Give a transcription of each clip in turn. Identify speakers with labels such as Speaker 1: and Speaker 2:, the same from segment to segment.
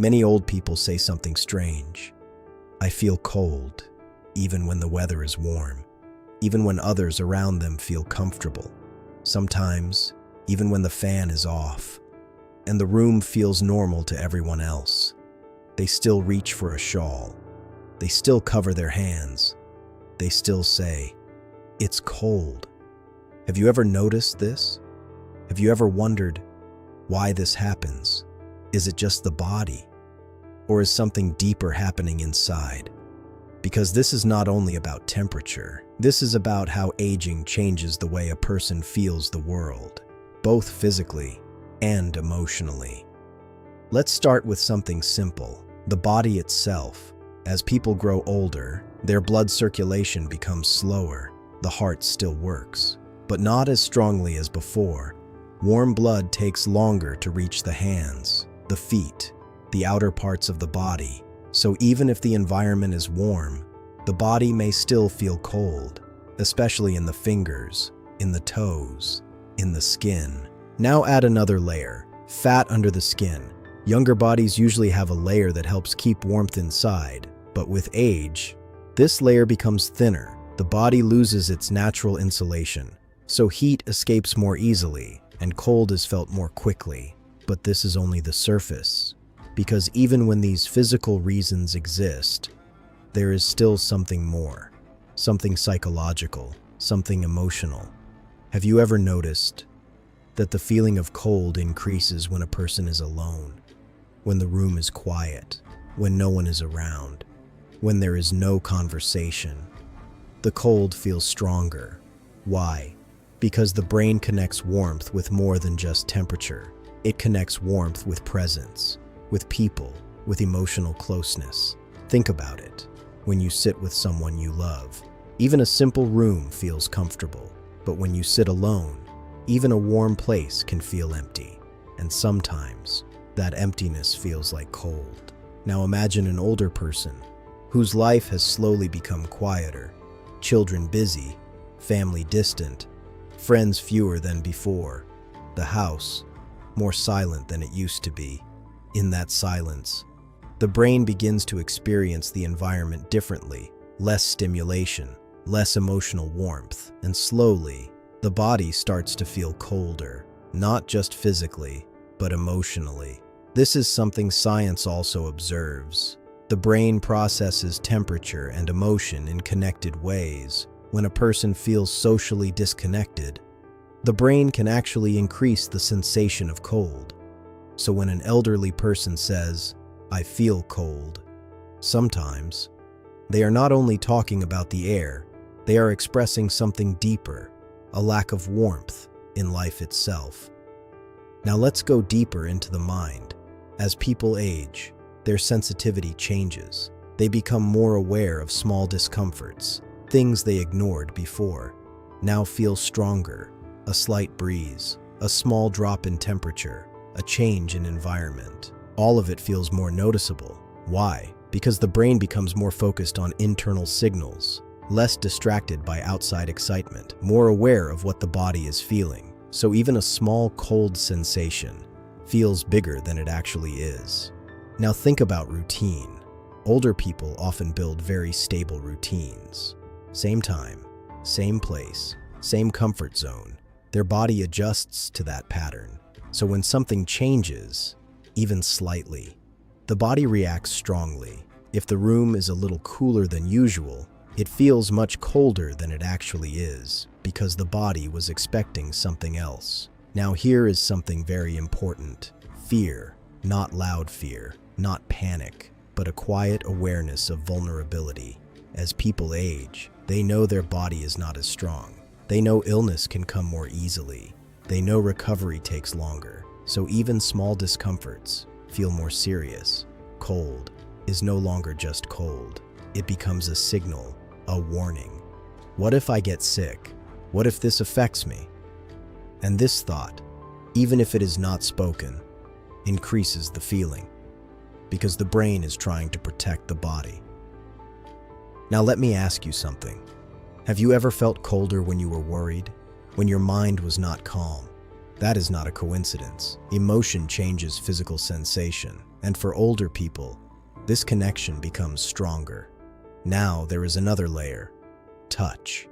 Speaker 1: Many old people say something strange. I feel cold, even when the weather is warm, even when others around them feel comfortable. Sometimes, even when the fan is off, and the room feels normal to everyone else. They still reach for a shawl. They still cover their hands. They still say, "It's cold." Have you ever noticed this? Have you ever wondered why this happens? Is it just the body? Or is something deeper happening inside? Because this is not only about temperature. This is about how aging changes the way a person feels the world, both physically and emotionally. Let's start with something simple, the body itself. As people grow older, their blood circulation becomes slower. The heart still works, but not as strongly as before. Warm blood takes longer to reach the hands, the feet, the outer parts of the body. So even if the environment is warm, the body may still feel cold, especially in the fingers, in the toes, in the skin. Now add another layer, fat under the skin. Younger bodies usually have a layer that helps keep warmth inside, but with age, this layer becomes thinner. The body loses its natural insulation, so heat escapes more easily and cold is felt more quickly. But this is only the surface, because even when these physical reasons exist, there is still something more, something psychological, something emotional. Have you ever noticed that the feeling of cold increases when a person is alone, when the room is quiet, when no one is around, when there is no conversation? The cold feels stronger. Why? Because the brain connects warmth with more than just temperature. It connects warmth with presence, with people, with emotional closeness. Think about it. When you sit with someone you love, even a simple room feels comfortable. But when you sit alone, even a warm place can feel empty. And sometimes, that emptiness feels like cold. Now imagine an older person whose life has slowly become quieter. Children busy, family distant, friends fewer than before. The house more silent than it used to be. In that silence, the brain begins to experience the environment differently. Less stimulation, less emotional warmth, and slowly, the body starts to feel colder, not just physically, but emotionally. This is something science also observes. The brain processes temperature and emotion in connected ways. When a person feels socially disconnected, the brain can actually increase the sensation of cold. So when an elderly person says, "I feel cold," sometimes they are not only talking about the air, they are expressing something deeper, a lack of warmth in life itself. Now let's go deeper into the mind. As people age, their sensitivity changes. They become more aware of small discomforts. Things they ignored before now feel stronger. A slight breeze, a small drop in temperature, a change in environment. All of it feels more noticeable. Why? Because the brain becomes more focused on internal signals, less distracted by outside excitement, more aware of what the body is feeling. So even a small cold sensation feels bigger than it actually is. Now think about routine. Older people often build very stable routines. Same time, same place, same comfort zone. Their body adjusts to that pattern. So when something changes, even slightly, the body reacts strongly. If the room is a little cooler than usual, it feels much colder than it actually is, because the body was expecting something else. Now here is something very important. Fear, not loud fear, not panic, but a quiet awareness of vulnerability. As people age, they know their body is not as strong. They know illness can come more easily. They know recovery takes longer. So even small discomforts feel more serious. Cold is no longer just cold. It becomes a signal, a warning. What if I get sick? What if this affects me? And this thought, even if it is not spoken, increases the feeling, because the brain is trying to protect the body. Now let me ask you something. Have you ever felt colder when you were worried? When your mind was not calm? That is not a coincidence. Emotion changes physical sensation. And for older people, this connection becomes stronger. Now there is another layer: touch.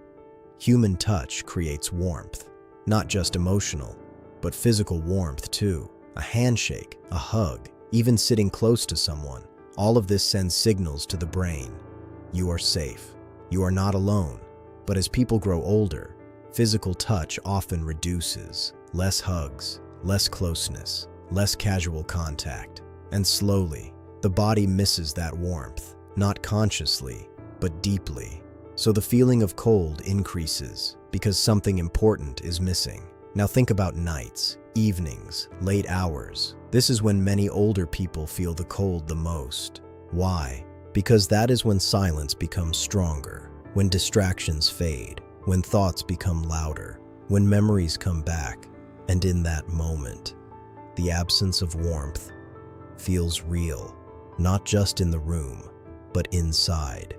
Speaker 1: Human touch creates warmth, not just emotional, but physical warmth too. A handshake, a hug, even sitting close to someone, all of this sends signals to the brain. You are safe. You are not alone. But as people grow older, physical touch often reduces. Less hugs, less closeness, less casual contact. And slowly, the body misses that warmth, not consciously, but deeply. So the feeling of cold increases because something important is missing. Now think about nights, evenings, late hours. This is when many older people feel the cold the most. Why? Because that is when silence becomes stronger, when distractions fade, when thoughts become louder, when memories come back, and in that moment, the absence of warmth feels real, not just in the room, but inside.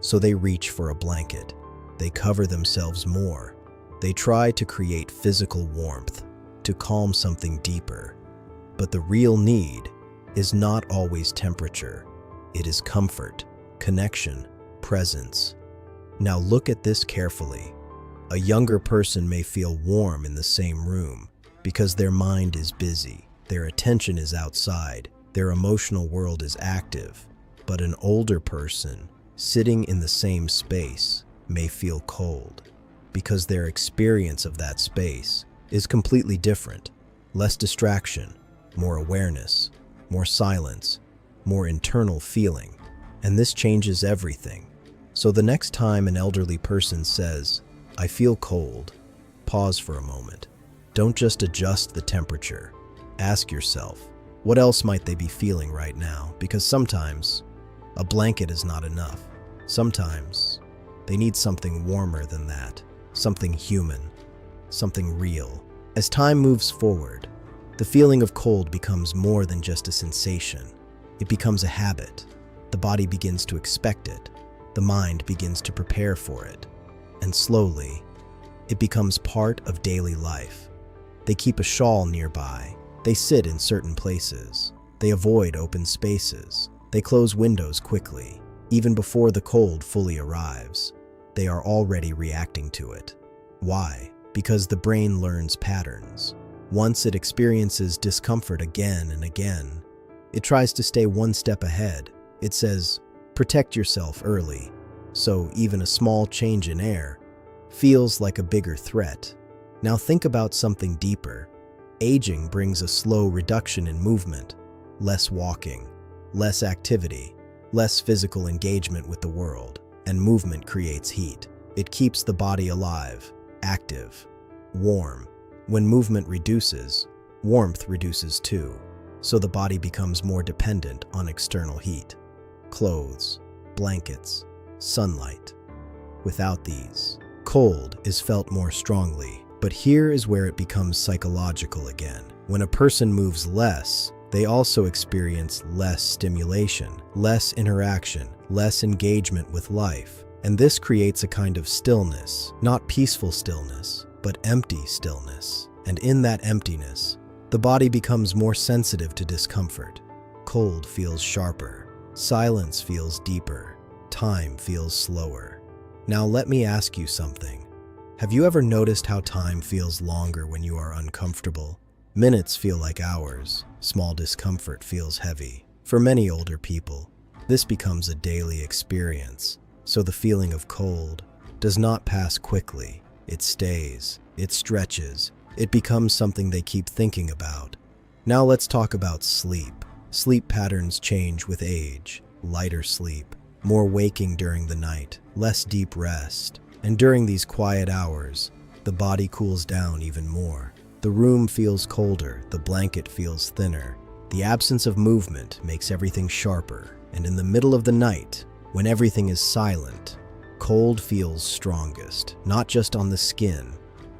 Speaker 1: So they reach for a blanket. They cover themselves more. They try to create physical warmth, to calm something deeper. But the real need is not always temperature. It is comfort, connection, presence. Now look at this carefully. A younger person may feel warm in the same room because their mind is busy, their attention is outside, their emotional world is active. But an older person sitting in the same space may feel cold because their experience of that space is completely different. Less distraction, more awareness, more silence, more internal feeling. And this changes everything. So the next time an elderly person says, "I feel cold," pause for a moment. Don't just adjust the temperature. Ask yourself, what else might they be feeling right now? Because sometimes a blanket is not enough. Sometimes they need something warmer than that, something human, something real. As time moves forward, the feeling of cold becomes more than just a sensation. It becomes a habit. The body begins to expect it. The mind begins to prepare for it. And slowly, it becomes part of daily life. They keep a shawl nearby. They sit in certain places. They avoid open spaces. They close windows quickly. Even before the cold fully arrives, they are already reacting to it. Why? Because the brain learns patterns. Once it experiences discomfort again and again, it tries to stay one step ahead. It says, protect yourself early. So even a small change in air feels like a bigger threat. Now think about something deeper. Aging brings a slow reduction in movement, less walking, less activity, less physical engagement with the world, and movement creates heat. It keeps the body alive, active, warm. When movement reduces, warmth reduces too, so the body becomes more dependent on external heat. Clothes, blankets, sunlight. Without these, cold is felt more strongly. But here is where it becomes psychological again. When a person moves less, they also experience less stimulation, less interaction, less engagement with life. And this creates a kind of stillness, not peaceful stillness, but empty stillness. And in that emptiness, the body becomes more sensitive to discomfort. Cold feels sharper, silence feels deeper, time feels slower. Now let me ask you something. Have you ever noticed how time feels longer when you are uncomfortable? Minutes feel like hours. Small discomfort feels heavy. For many older people, this becomes a daily experience. So the feeling of cold does not pass quickly. It stays. It stretches. It becomes something they keep thinking about. Now let's talk about sleep. Sleep patterns change with age. Lighter sleep, more waking during the night, less deep rest. And during these quiet hours, the body cools down even more. The room feels colder, the blanket feels thinner. The absence of movement makes everything sharper. And in the middle of the night, when everything is silent, cold feels strongest, not just on the skin,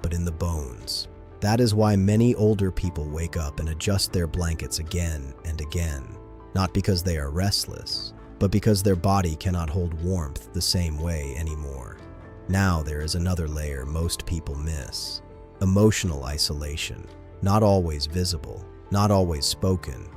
Speaker 1: but in the bones. That is why many older people wake up and adjust their blankets again and again, not because they are restless, but because their body cannot hold warmth the same way anymore. Now there is another layer most people miss. Emotional isolation. Not always visible, not always spoken,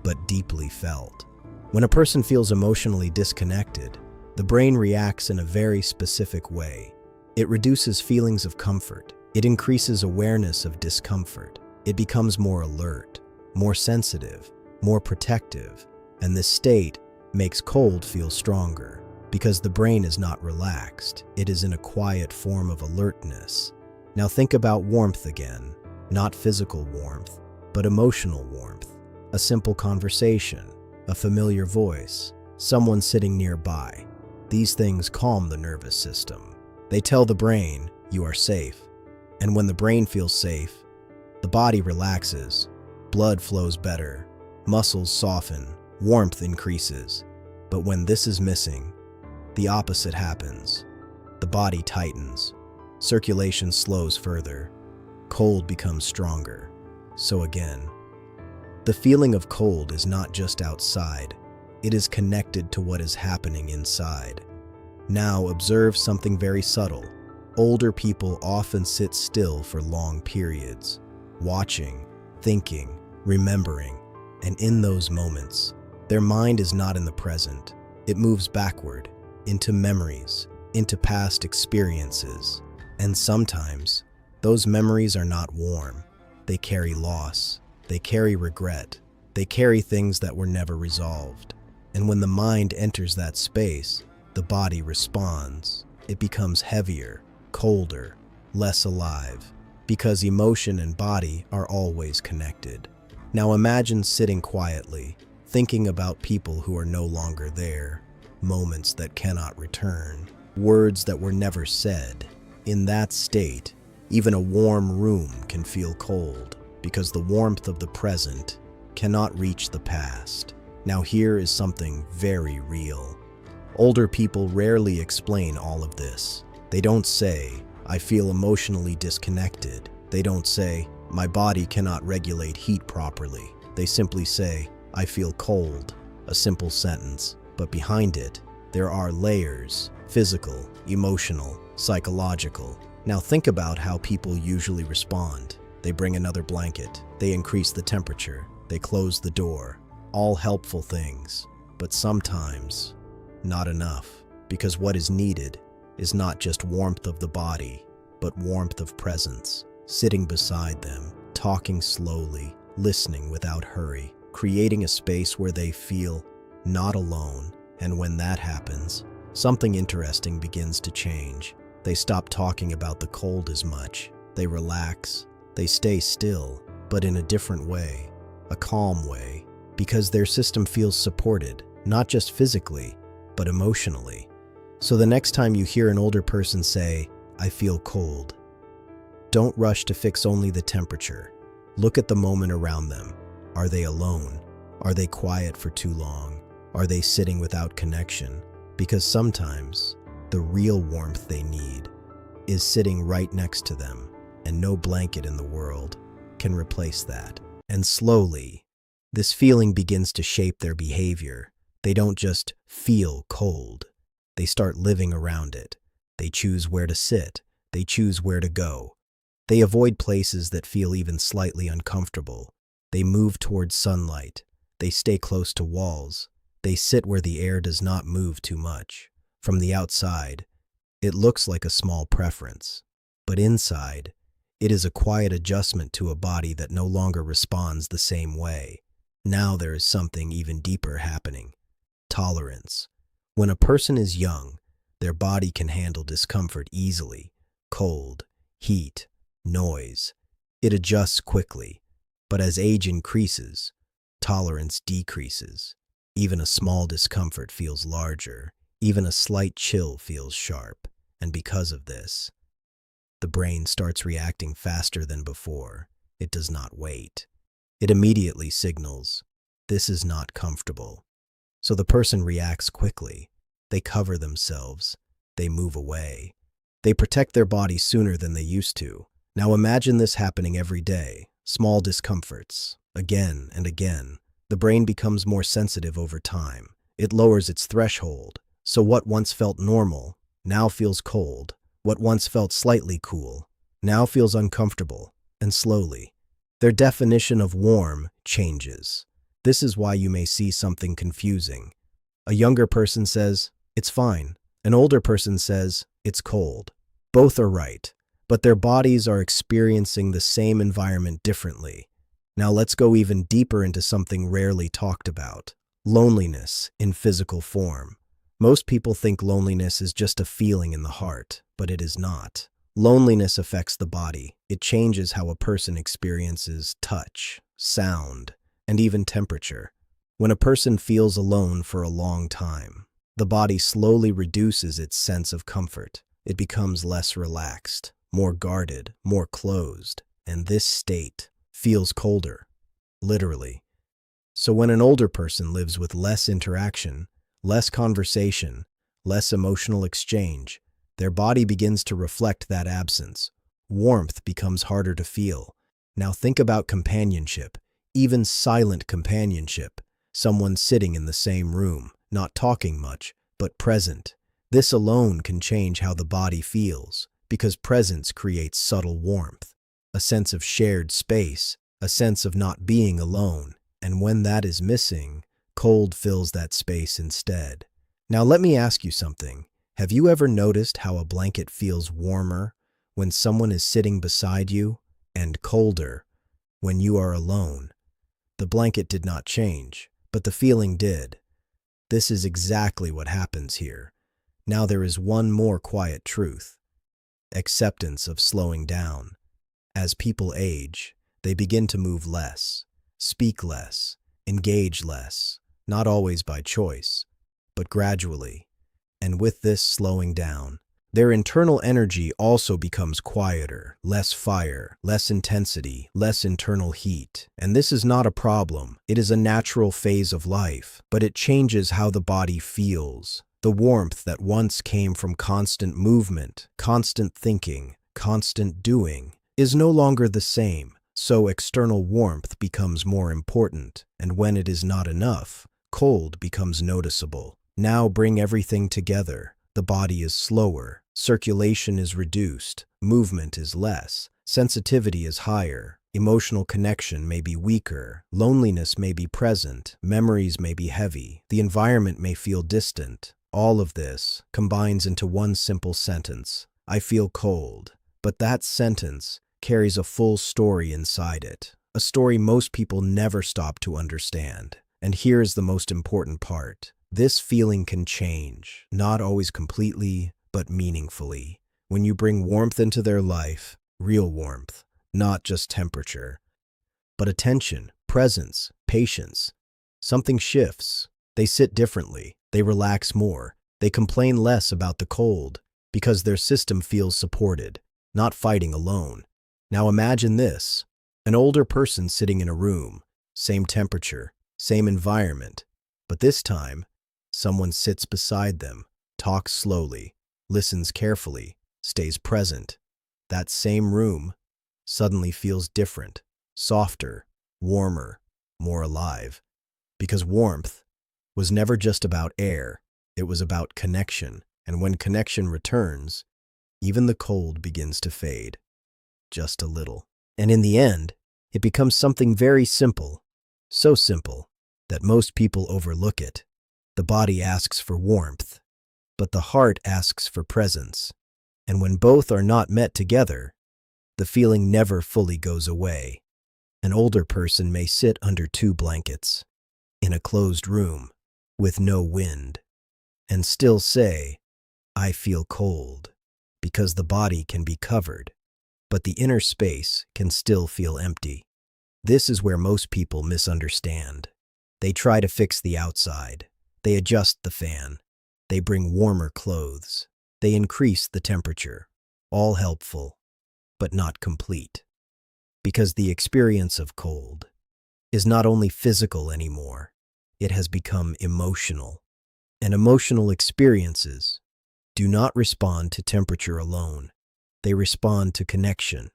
Speaker 1: but deeply felt. When a person feels emotionally disconnected, the brain reacts in a very specific way. It reduces feelings of comfort. It increases awareness of discomfort. It becomes more alert, more sensitive, more protective, and this state makes cold feel stronger because the brain is not relaxed. It is in a quiet form of alertness. Now think about warmth again, not physical warmth, but emotional warmth. A simple conversation, a familiar voice, someone sitting nearby. These things calm the nervous system. They tell the brain, you are safe. And when the brain feels safe, the body relaxes, blood flows better, muscles soften, warmth increases. But when this is missing, the opposite happens. The body tightens, circulation slows further, cold becomes stronger. So again, the feeling of cold is not just outside, it is connected to what is happening inside. Now observe something very subtle. Older people often sit still for long periods, watching, thinking, remembering, and in those moments, their mind is not in the present. It moves backward, into memories, into past experiences. And sometimes, those memories are not warm. They carry loss. They carry regret. They carry things that were never resolved. And when the mind enters that space, the body responds. It becomes heavier, colder, less alive, because emotion and body are always connected. Now imagine sitting quietly, thinking about people who are no longer there, moments that cannot return, words that were never said. In that state, even a warm room can feel cold, because the warmth of the present cannot reach the past. Now here is something very real. Older people rarely explain all of this. They don't say, I feel emotionally disconnected. They don't say, my body cannot regulate heat properly. They simply say, I feel cold, a simple sentence. But behind it, there are layers, physical, emotional, psychological. Now think about how people usually respond. They bring another blanket, they increase the temperature, they close the door. All helpful things, but sometimes not enough, because what is needed is not just warmth of the body, but warmth of presence, sitting beside them, talking slowly, listening without hurry, creating a space where they feel not alone. And when that happens, something interesting begins to change. They stop talking about the cold as much. They relax. They stay still, but in a different way, a calm way, because their system feels supported, not just physically, but emotionally. So the next time you hear an older person say, I feel cold, don't rush to fix only the temperature. Look at the moment around them. Are they alone? Are they quiet for too long? Are they sitting without connection? Because sometimes the real warmth they need is sitting right next to them, and no blanket in the world can replace that. And slowly, this feeling begins to shape their behavior. They don't just feel cold. They start living around it. They choose where to sit. They choose where to go. They avoid places that feel even slightly uncomfortable. They move towards sunlight. They stay close to walls. They sit where the air does not move too much. From the outside, it looks like a small preference. But inside, it is a quiet adjustment to a body that no longer responds the same way. Now there is something even deeper happening. Tolerance. When a person is young, their body can handle discomfort easily. Cold, heat, noise. It adjusts quickly. But as age increases, tolerance decreases. Even a small discomfort feels larger. Even a slight chill feels sharp. And because of this, the brain starts reacting faster than before. It does not wait. It immediately signals, this is not comfortable. So the person reacts quickly. They cover themselves. They move away. They protect their body sooner than they used to. Now imagine this happening every day. Small discomforts, again and again. The brain becomes more sensitive over time. It lowers its threshold. So what once felt normal now feels cold. What once felt slightly cool now feels uncomfortable. And slowly, their definition of warm changes. This is why you may see something confusing. A younger person says, "It's fine." An older person says, "It's cold." Both are right, but their bodies are experiencing the same environment differently. Now let's go even deeper into something rarely talked about: loneliness in physical form. Most people think loneliness is just a feeling in the heart, but it is not. Loneliness affects the body. It changes how a person experiences touch, sound, and even temperature. When a person feels alone for a long time, the body slowly reduces its sense of comfort. It becomes less relaxed, more guarded, more closed, and this state feels colder, literally. So when an older person lives with less interaction, less conversation, less emotional exchange, their body begins to reflect that absence. Warmth becomes harder to feel. Now think about companionship, even silent companionship. Someone sitting in the same room, not talking much, but present. This alone can change how the body feels, because presence creates subtle warmth, a sense of shared space, a sense of not being alone. And when that is missing, cold fills that space instead. Now let me ask you something. Have you ever noticed how a blanket feels warmer when someone is sitting beside you and colder when you are alone? The blanket did not change, but the feeling did. This is exactly what happens here. Now there is one more quiet truth: acceptance of slowing down. As people age, they begin to move less, speak less, engage less, not always by choice, but gradually. And with this slowing down, their internal energy also becomes quieter, less fire, less intensity, less internal heat. And this is not a problem. It is a natural phase of life, but it changes how the body feels. The warmth that once came from constant movement, constant thinking, constant doing, is no longer the same. So external warmth becomes more important, and when it is not enough, cold becomes noticeable. Now bring everything together. The body is slower, circulation is reduced, movement is less, sensitivity is higher, emotional connection may be weaker, loneliness may be present, memories may be heavy, the environment may feel distant. All of this combines into one simple sentence: I feel cold. But that sentence carries a full story inside it, a story most people never stop to understand. And here's the most important part. This feeling can change, not always completely, but meaningfully. When you bring warmth into their life, real warmth, not just temperature, but attention, presence, patience, something shifts. They sit differently, they relax more, they complain less about the cold, because their system feels supported, not fighting alone. Now imagine this: an older person sitting in a room, same temperature, same environment, but this time, someone sits beside them, talks slowly, listens carefully, stays present. That same room suddenly feels different, softer, warmer, more alive. Because warmth was never just about air, it was about connection. And when connection returns, even the cold begins to fade, just a little. And in the end, it becomes something very simple, so simple that most people overlook it. The body asks for warmth, but the heart asks for presence. And when both are not met together, the feeling never fully goes away. An older person may sit under 2 blankets, in a closed room, with no wind, and still say, I feel cold, because the body can be covered, but the inner space can still feel empty. This is where most people misunderstand. They try to fix the outside. They adjust the fan. They bring warmer clothes. They increase the temperature. All helpful, but not complete. Because the experience of cold is not only physical anymore, it has become emotional. And emotional experiences do not respond to temperature alone. They respond to connection.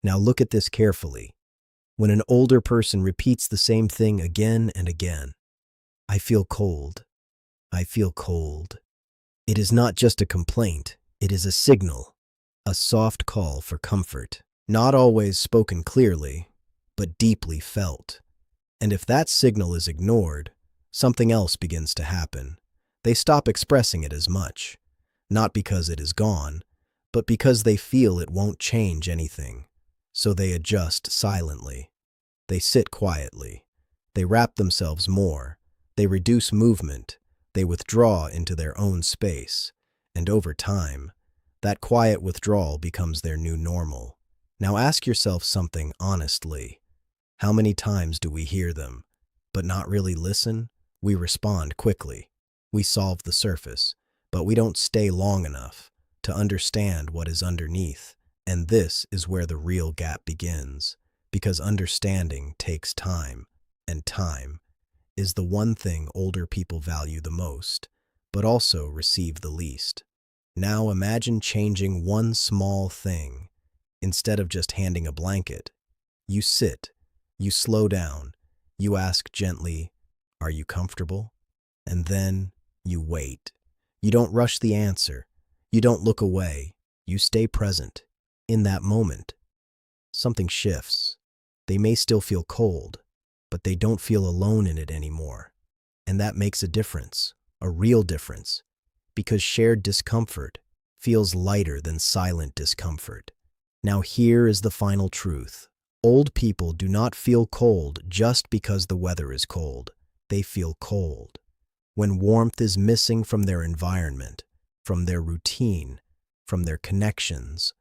Speaker 1: Now look at this carefully. When an older person repeats the same thing again and again, I feel cold. I feel cold. It is not just a complaint, it is a signal, a soft call for comfort, not always spoken clearly, but deeply felt. And if that signal is ignored, something else begins to happen. They stop expressing it as much, not because it is gone, but because they feel it won't change anything. So they adjust silently. They sit quietly. They wrap themselves more. They reduce movement. They withdraw into their own space. And over time, that quiet withdrawal becomes their new normal. Now ask yourself something honestly. How many times do we hear them, but not really listen? We respond quickly. We solve the surface, but we don't stay long enough to understand what is underneath. And this is where the real gap begins, because understanding takes time, and time is the one thing older people value the most, but also receive the least. Now imagine changing one small thing. Instead of just handing a blanket, you sit, you slow down, you ask gently, "Are you comfortable?" And then you wait. You don't rush the answer. You don't look away. You stay present. In that moment, something shifts. They may still feel cold, but they don't feel alone in it anymore. And that makes a difference, a real difference, because shared discomfort feels lighter than silent discomfort. Now here is the final truth. Old people do not feel cold just because the weather is cold. They feel cold when warmth is missing from their environment, from their routine, from their connections,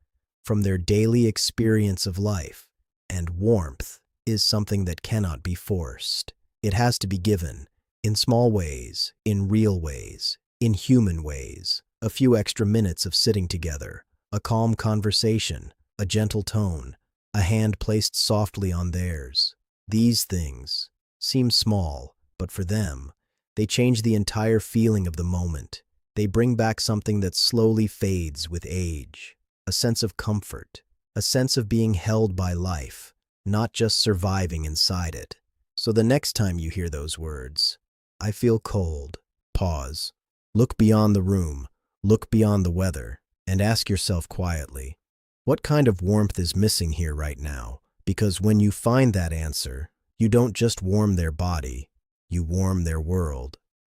Speaker 1: from their daily experience of life. And warmth is something that cannot be forced. It has to be given in small ways, in real ways, in human ways. A few extra minutes of sitting together, a calm conversation, a gentle tone, a hand placed softly on theirs. These things seem small, but for them, they change the entire feeling of the moment. They bring back something that slowly fades with age, a sense of comfort, a sense of being held by life, not just surviving inside it. So the next time you hear those words, "I feel cold," pause, look beyond the room, look beyond the weather, and ask yourself quietly, what kind of warmth is missing here right now? Because when you find that answer, you don't just warm their body, you warm their world.